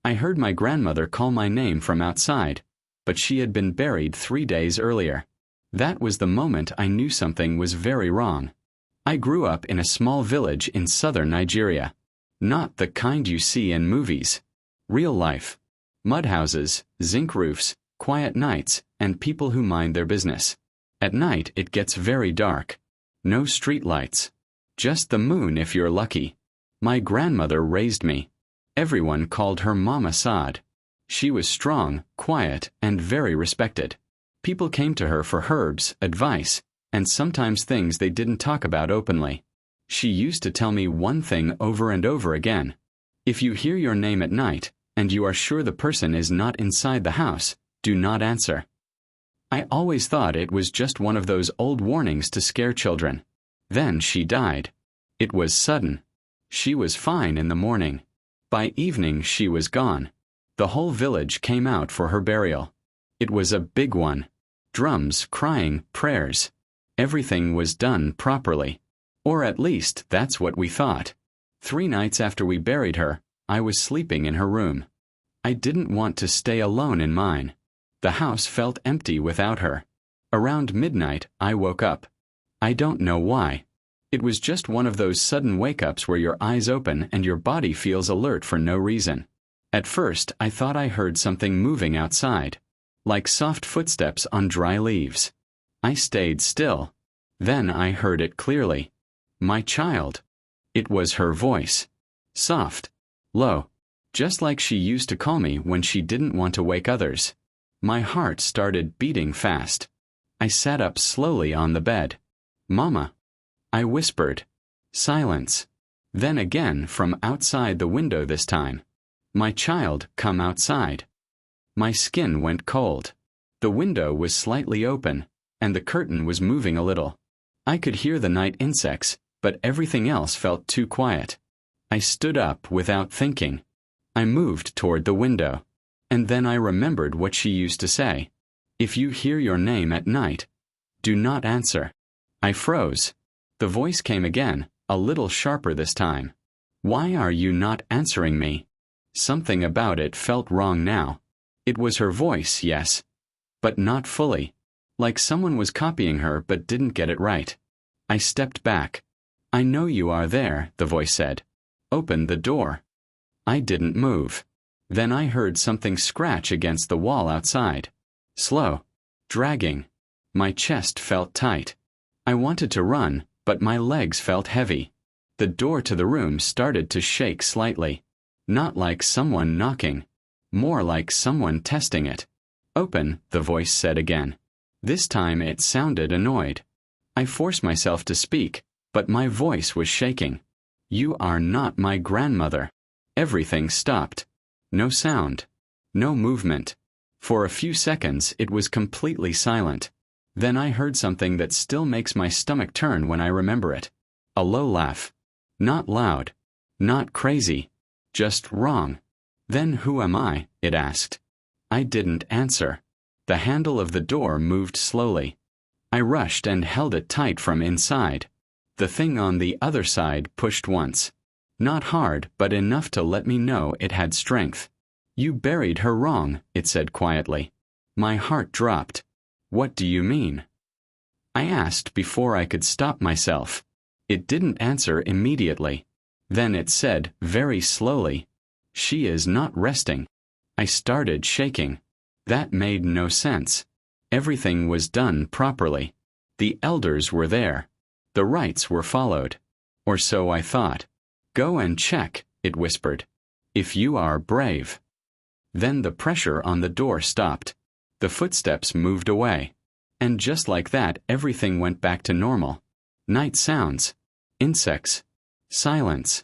I heard my grandmother call my name from outside, but she had been buried 3 days earlier. That was the moment I knew something was very wrong. I grew up in a small village in southern Nigeria. Not the kind you see in movies. Real life. Mud houses, zinc roofs, quiet nights, and people who mind their business. At night it gets very dark. No street lights. Just the moon if you're lucky. My grandmother raised me. Everyone called her Mama Saad. She was strong, quiet, and very respected. People came to her for herbs, advice, and sometimes things they didn't talk about openly. She used to tell me one thing over and over again. If you hear your name at night, and you are sure the person is not inside the house, do not answer. I always thought it was just one of those old warnings to scare children. Then she died. It was sudden. She was fine in the morning. By evening she was gone. The whole village came out for her burial. It was a big one. Drums, crying, prayers. Everything was done properly. Or at least that's what we thought. 3 nights after we buried her, I was sleeping in her room. I didn't want to stay alone in mine. The house felt empty without her. Around midnight, I woke up. I don't know why. It was just one of those sudden wake-ups where your eyes open and your body feels alert for no reason. At first, I thought I heard something moving outside, like soft footsteps on dry leaves. I stayed still. Then I heard it clearly. My child. It was her voice. Soft. Low. Just like she used to call me when she didn't want to wake others. My heart started beating fast. I sat up slowly on the bed. Mama. I whispered. Silence. Then again from outside the window this time. My child, come outside. My skin went cold. The window was slightly open, and the curtain was moving a little. I could hear the night insects, but everything else felt too quiet. I stood up without thinking. I moved toward the window. And then I remembered what she used to say. If you hear your name at night, do not answer. I froze. The voice came again, a little sharper this time. Why are you not answering me? Something about it felt wrong now. It was her voice, yes. But not fully. Like someone was copying her but didn't get it right. I stepped back. I know you are there, the voice said. Open the door. I didn't move. Then I heard something scratch against the wall outside. Slow. Dragging. My chest felt tight. I wanted to run, but my legs felt heavy. The door to the room started to shake slightly. Not like someone knocking. More like someone testing it. Open, the voice said again. This time it sounded annoyed. I forced myself to speak, but my voice was shaking. You are not my grandmother. Everything stopped. No sound. No movement. For a few seconds it was completely silent. Then I heard something that still makes my stomach turn when I remember it. A low laugh. Not loud. Not crazy. Just wrong. Then who am I? It asked. I didn't answer. The handle of the door moved slowly. I rushed and held it tight from inside. The thing on the other side pushed once. Not hard, but enough to let me know it had strength. You buried her wrong, it said quietly. My heart dropped. What do you mean? I asked before I could stop myself. It didn't answer immediately. Then it said, very slowly, she is not resting. I started shaking. That made no sense. Everything was done properly. The elders were there. The rites were followed. Or so I thought. Go and check, it whispered. If you are brave. Then the pressure on the door stopped. The footsteps moved away. And just like that, everything went back to normal. Night sounds. Insects. Silence.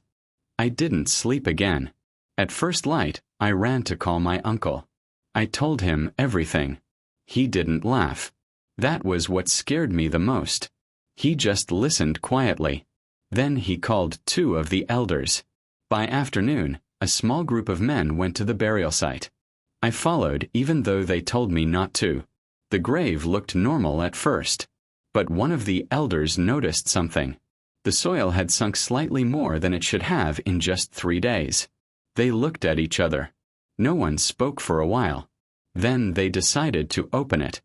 I didn't sleep again. At first light, I ran to call my uncle. I told him everything. He didn't laugh. That was what scared me the most. He just listened quietly. Then he called 2 of the elders. By afternoon, a small group of men went to the burial site. I followed even though they told me not to. The grave looked normal at first. But one of the elders noticed something. The soil had sunk slightly more than it should have in just 3 days. They looked at each other. No one spoke for a while. Then they decided to open it.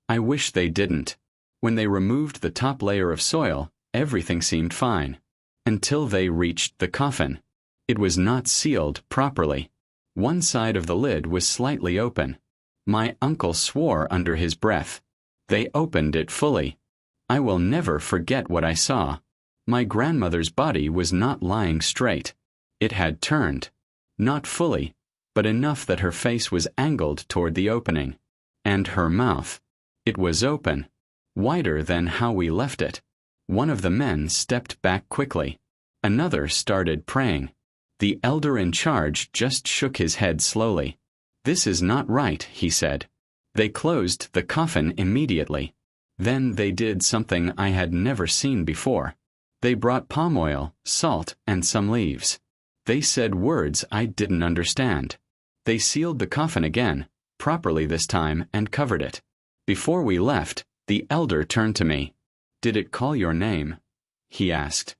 I wish they didn't. When they removed the top layer of soil, everything seemed fine. Until they reached the coffin. It was not sealed properly. One side of the lid was slightly open. My uncle swore under his breath. They opened it fully. I will never forget what I saw. My grandmother's body was not lying straight. It had turned. Not fully, but enough that her face was angled toward the opening. And her mouth. It was open. Wider than how we left it. One of the men stepped back quickly. Another started praying. The elder in charge just shook his head slowly. "This is not right," he said. They closed the coffin immediately. Then they did something I had never seen before. They brought palm oil, salt, and some leaves. They said words I didn't understand. They sealed the coffin again, properly this time, and covered it. Before we left, the elder turned to me. "Did it call your name?" he asked.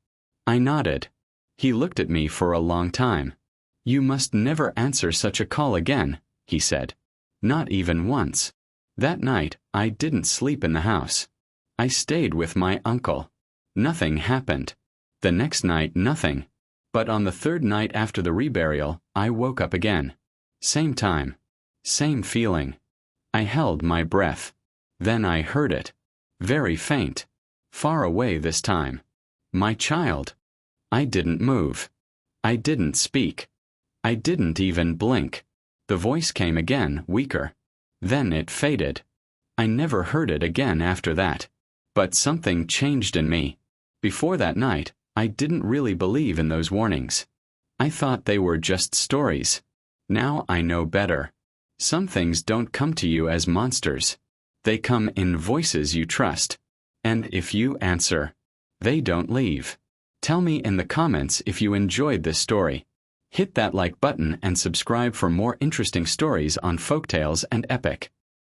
I nodded. He looked at me for a long time. "You must never answer such a call again," he said. Not even once. That night, I didn't sleep in the house. I stayed with my uncle. Nothing happened. The next night, nothing. But on the third night after the reburial, I woke up again. Same time. Same feeling. I held my breath. Then I heard it. Very faint. Far away this time. My child. I didn't move. I didn't speak. I didn't even blink. The voice came again, weaker. Then it faded. I never heard it again after that. But something changed in me. Before that night, I didn't really believe in those warnings. I thought they were just stories. Now I know better. Some things don't come to you as monsters. They come in voices you trust. And if you answer, they don't leave. Tell me in the comments if you enjoyed this story. Hit that like button and subscribe for more interesting stories on folktales and epic.